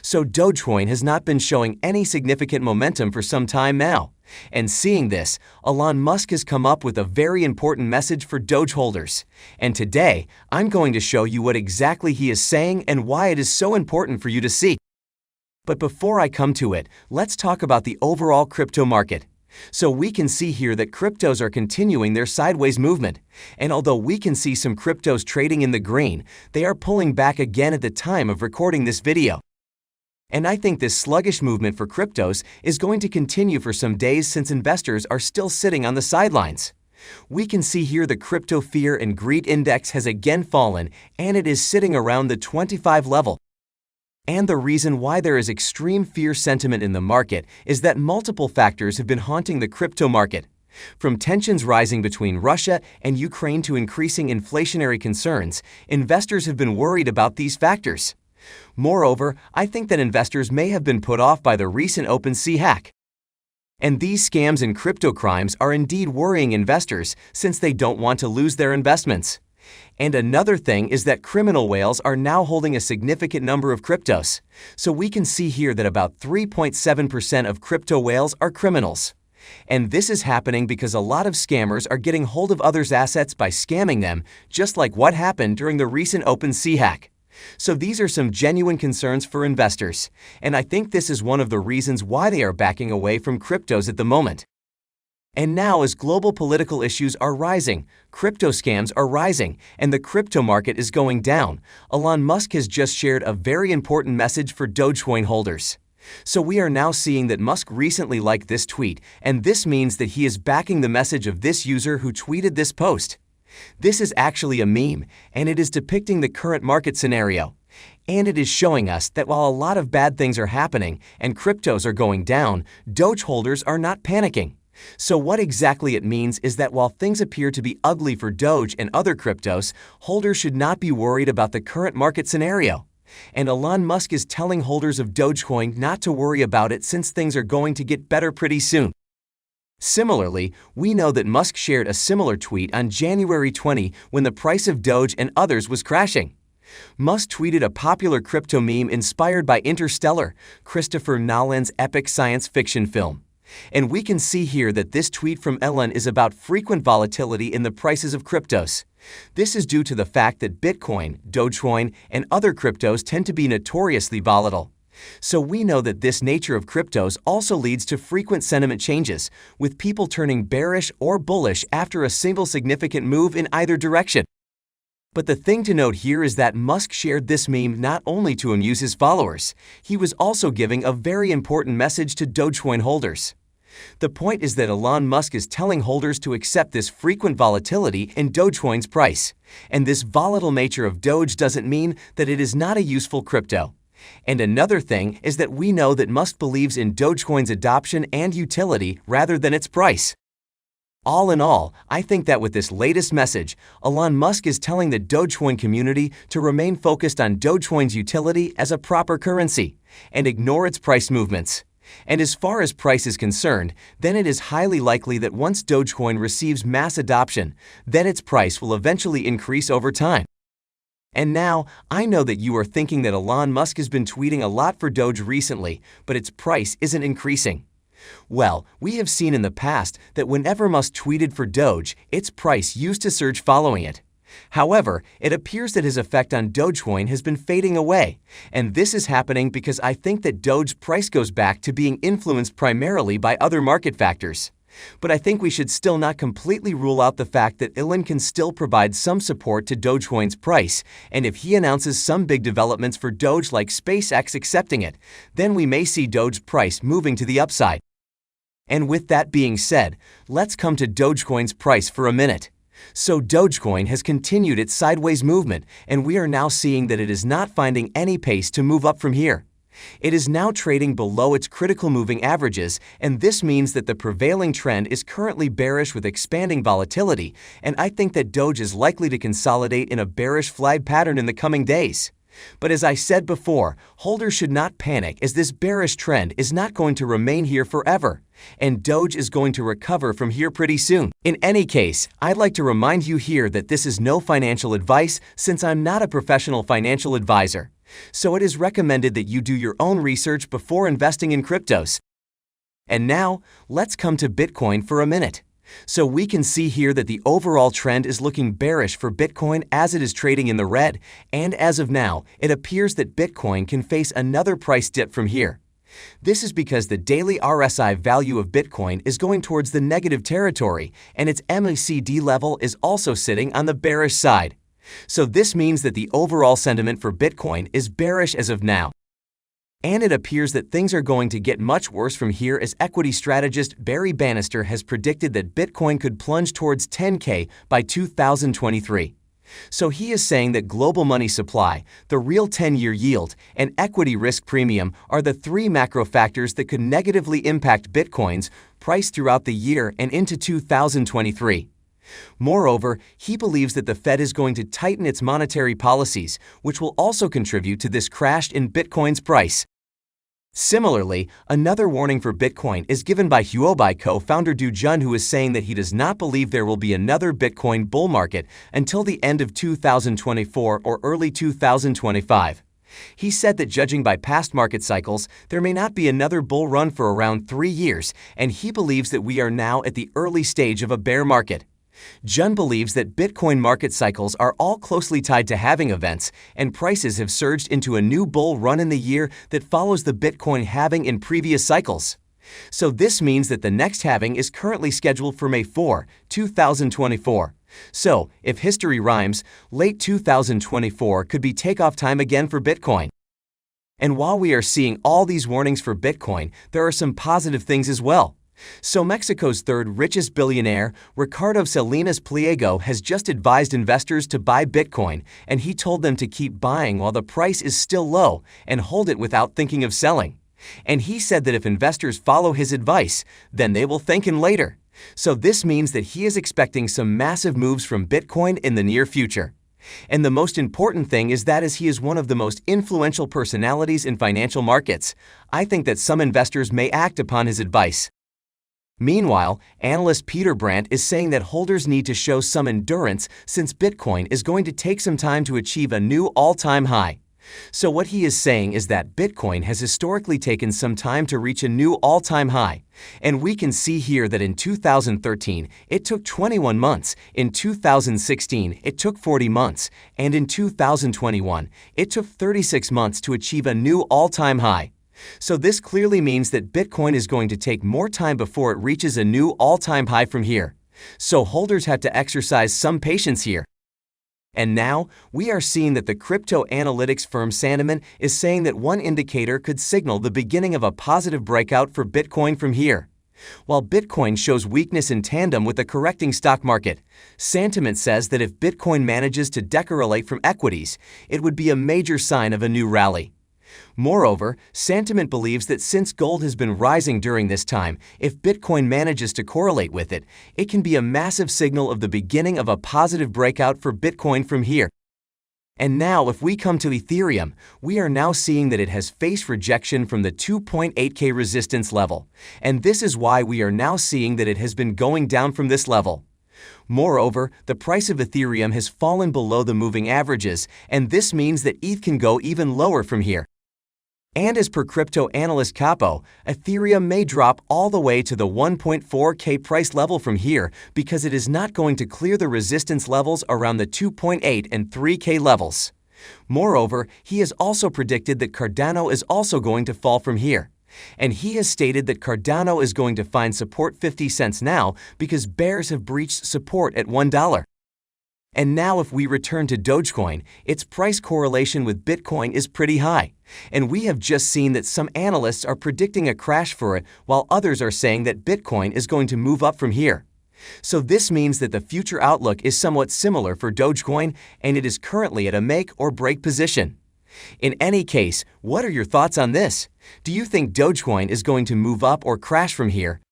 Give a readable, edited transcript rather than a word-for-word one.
So Dogecoin has not been showing any significant momentum for some time now. And seeing this, Elon Musk has come up with a very important message for Doge holders. And today, I'm going to show you what exactly he is saying and why it is so important for you to see. But before I come to it, let's talk about the overall crypto market. So we can see here that cryptos are continuing their sideways movement. And although we can see some cryptos trading in the green, they are pulling back again at the time of recording this video. And I think this sluggish movement for cryptos is going to continue for some days since investors are still sitting on the sidelines. We can see here the crypto fear and greed index has again fallen, and it is sitting around the 25 level. And the reason why there is extreme fear sentiment in the market is that multiple factors have been haunting the crypto market. From tensions rising between Russia and Ukraine to increasing inflationary concerns, investors have been worried about these factors. Moreover, I think that investors may have been put off by the recent OpenSea hack. And these scams and crypto crimes are indeed worrying investors since they don't want to lose their investments. And another thing is that criminal whales are now holding a significant number of cryptos. So we can see here that about 3.7% of crypto whales are criminals. And this is happening because a lot of scammers are getting hold of others' assets by scamming them, just like what happened during the recent OpenSea hack. So these are some genuine concerns for investors, and I think this is one of the reasons why they are backing away from cryptos at the moment. And now, as global political issues are rising, crypto scams are rising, and the crypto market is going down, Elon Musk has just shared a very important message for Dogecoin holders. So we are now seeing that Musk recently liked this tweet, and this means that he is backing the message of this user who tweeted this post. This is actually a meme, and it is depicting the current market scenario. And it is showing us that while a lot of bad things are happening and cryptos are going down, Doge holders are not panicking. So what exactly it means is that while things appear to be ugly for Doge and other cryptos, holders should not be worried about the current market scenario. And Elon Musk is telling holders of Dogecoin not to worry about it since things are going to get better pretty soon. Similarly, we know that Musk shared a similar tweet on January 20 when the price of Doge and others was crashing. Musk tweeted a popular crypto meme inspired by Interstellar, Christopher Nolan's epic science fiction film. And we can see here that this tweet from Elon is about frequent volatility in the prices of cryptos. This is due to the fact that Bitcoin, Dogecoin, and other cryptos tend to be notoriously volatile. So we know that this nature of cryptos also leads to frequent sentiment changes, with people turning bearish or bullish after a single significant move in either direction. But the thing to note here is that Musk shared this meme not only to amuse his followers, he was also giving a very important message to Dogecoin holders. The point is that Elon Musk is telling holders to accept this frequent volatility in Dogecoin's price. And this volatile nature of Doge doesn't mean that it is not a useful crypto. And another thing is that we know that Musk believes in Dogecoin's adoption and utility rather than its price. All in all, I think that with this latest message, Elon Musk is telling the Dogecoin community to remain focused on Dogecoin's utility as a proper currency and ignore its price movements. And as far as price is concerned, then it is highly likely that once Dogecoin receives mass adoption, then its price will eventually increase over time. And now, I know that you are thinking that Elon Musk has been tweeting a lot for Doge recently, but its price isn't increasing. Well, we have seen in the past that whenever Musk tweeted for Doge, its price used to surge following it. However, it appears that his effect on Dogecoin has been fading away, and this is happening because I think that Doge's price goes back to being influenced primarily by other market factors. But I think we should still not completely rule out the fact that Elon can still provide some support to Dogecoin's price, and if he announces some big developments for Doge like SpaceX accepting it, then we may see Doge's price moving to the upside. And with that being said, let's come to Dogecoin's price for a minute. So Dogecoin has continued its sideways movement, and we are now seeing that it is not finding any pace to move up from here. It is now trading below its critical moving averages, and this means that the prevailing trend is currently bearish with expanding volatility, and I think that Doge is likely to consolidate in a bearish flag pattern in the coming days. But as I said before, holders should not panic as this bearish trend is not going to remain here forever, and Doge is going to recover from here pretty soon. In any case, I'd like to remind you here that this is no financial advice since I'm not a professional financial advisor. So it is recommended that you do your own research before investing in cryptos. And now, let's come to Bitcoin for a minute. So we can see here that the overall trend is looking bearish for Bitcoin as it is trading in the red, and as of now, it appears that Bitcoin can face another price dip from here. This is because the daily RSI value of Bitcoin is going towards the negative territory, and its MACD level is also sitting on the bearish side. So this means that the overall sentiment for Bitcoin is bearish as of now. And it appears that things are going to get much worse from here, as equity strategist Barry Bannister has predicted that Bitcoin could plunge towards 10K by 2023. So he is saying that global money supply, the real 10-year yield, and equity risk premium are the three macro factors that could negatively impact Bitcoin's price throughout the year and into 2023. Moreover, he believes that the Fed is going to tighten its monetary policies, which will also contribute to this crash in Bitcoin's price. Similarly, another warning for Bitcoin is given by Huobi co-founder Du Jun, who is saying that he does not believe there will be another Bitcoin bull market until the end of 2024 or early 2025. He said that judging by past market cycles, there may not be another bull run for around 3 years, and he believes that we are now at the early stage of a bear market. Jun believes that Bitcoin market cycles are all closely tied to halving events, and prices have surged into a new bull run in the year that follows the Bitcoin halving in previous cycles. So this means that the next halving is currently scheduled for May 4, 2024. So, if history rhymes, late 2024 could be takeoff time again for Bitcoin. And while we are seeing all these warnings for Bitcoin, there are some positive things as well. So Mexico's third richest billionaire, Ricardo Salinas Pliego, has just advised investors to buy Bitcoin, and he told them to keep buying while the price is still low and hold it without thinking of selling. And he said that if investors follow his advice, then they will thank him later. So this means that he is expecting some massive moves from Bitcoin in the near future. And the most important thing is that as he is one of the most influential personalities in financial markets, I think that some investors may act upon his advice. Meanwhile, analyst Peter Brandt is saying that holders need to show some endurance since Bitcoin is going to take some time to achieve a new all-time high. So what he is saying is that Bitcoin has historically taken some time to reach a new all-time high. And we can see here that in 2013, it took 21 months, in 2016, it took 40 months, and in 2021, it took 36 months to achieve a new all-time high. So this clearly means that Bitcoin is going to take more time before it reaches a new all-time high from here. So holders have to exercise some patience here. And now, we are seeing that the crypto analytics firm Sentiment is saying that one indicator could signal the beginning of a positive breakout for Bitcoin from here. While Bitcoin shows weakness in tandem with the correcting stock market, Sentiment says that if Bitcoin manages to decorrelate from equities, it would be a major sign of a new rally. Moreover, Sentiment believes that since gold has been rising during this time, if Bitcoin manages to correlate with it, it can be a massive signal of the beginning of a positive breakout for Bitcoin from here. And now, if we come to Ethereum, we are now seeing that it has faced rejection from the 2.8K resistance level, and this is why we are now seeing that it has been going down from this level. Moreover, the price of Ethereum has fallen below the moving averages, and this means that ETH can go even lower from here. And as per crypto analyst Capo, Ethereum may drop all the way to the 1.4K price level from here because it is not going to clear the resistance levels around the 2.8 and 3K levels. Moreover, he has also predicted that Cardano is also going to fall from here. And he has stated that Cardano is going to find support 50 cents now because bears have breached support at $1. And now if we return to Dogecoin, its price correlation with Bitcoin is pretty high. And we have just seen that some analysts are predicting a crash for it, while others are saying that Bitcoin is going to move up from here. So this means that the future outlook is somewhat similar for Dogecoin, and it is currently at a make or break position. In any case, what are your thoughts on this? Do you think Dogecoin is going to move up or crash from here?